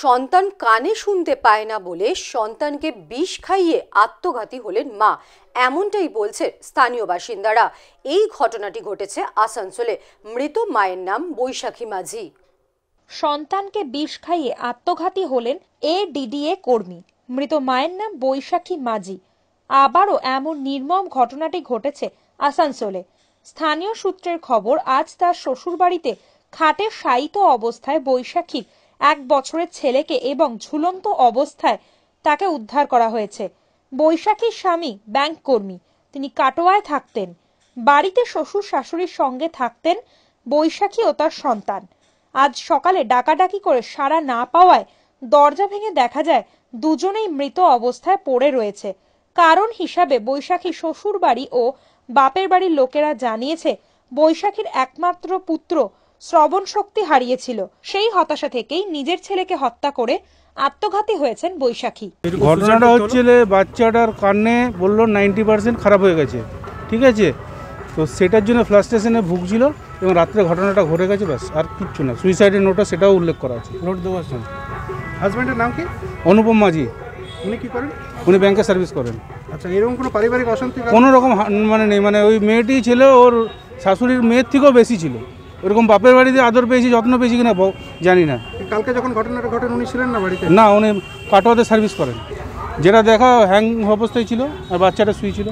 সন্তান কানে শুনতে পায় না বলে সন্তানকে বিষ খাইয়ে আত্মঘাতী হলেন মা, এমনটাই বলছে স্থানীয় বাসিন্দারা। এই ঘটনাটি ঘটেছে আসানসোলে। মৃত মায়ের নাম বৈশাখী মাঝি। সন্তানকে বিষ খাইয়ে আত্মঘাতী হলেন এডিডিএ কর্মী। মৃত মায়ের নাম বৈশাখী মাঝি। আবারও এমন নির্মম ঘটনাটি ঘটেছে আসানসোলে। স্থানীয় সূত্রের খবর, আজ তার শ্বশুরবাড়িতে খাটে শায়িত অবস্থায় বৈশাখীর 1 বছরের ছেলেকে এবং ঝুলন্ত অবস্থায় তাকে উদ্ধার করা হয়েছে। বৈশাখীর স্বামী ব্যাংক কর্মী, তিনি কাটোয়ায় থাকতেন। বাড়িতে শ্বশুর শাশুড়ির সঙ্গে থাকতেন বৈশাখী ও তার সন্তান। আজ সকালে ডাকাডাকি করে সাড়া না পাওয়ায় দরজা ভেঙে দেখা যায় দুজনেই মৃত অবস্থায় পড়ে রয়েছে। কারণ হিসাবে বৈশাখী শ্বশুর বাড়ি ও বাপের বাড়ির লোকেরা জানিয়েছে, বৈশাখীর একমাত্র পুত্র শ্রবণ শক্তি হারিয়েছিল। সেই হতাশা থেকেই নিজের ছেলেকে হত্যা করে আত্মঘাতী হয়েছেন বৈশাখী। ঘটনাটা হচ্ছে বাচ্চাটার কানে বললো 90% খারাপ হয়ে গেছে, ঠিক আছে? তো সেটার জন্য ফ্লাস্ট্রেশনে ভুগছিল এবং রাত্রে ঘটনাটা ঘটে গেছে, ব্যাস আর কিচ্ছু না। সুইসাইডের নোটটা সেটাও উল্লেখ করা আছে। নোট দেওয়া আছে। হাজব্যান্ডের নাম কি? অনুপম মাঝি। উনি কি করেন? উনি ব্যাংকে সার্ভিস করেন। আচ্ছা, এরকম কোনো পারিবারিক অশান্তি কোনো রকম মানে নেই, মানে ওই মেয়েটি ছিল ওর শাশুড়ির মেয়ের থেকেও বেশি ছিল। ওরকম বাপের বাড়িতে আদর পেয়েছি, যত্ন পেয়েছি কিনা জানি না। কালকে যখন ঘটনাটা ঘটেন উনি ছিলেন না বাড়িতে? না, উনি কাটোয়াতে সার্ভিস করেন। যেটা দেখা হ্যাং অবস্থায় ছিল আর বাচ্চাটা শুয়েছিল।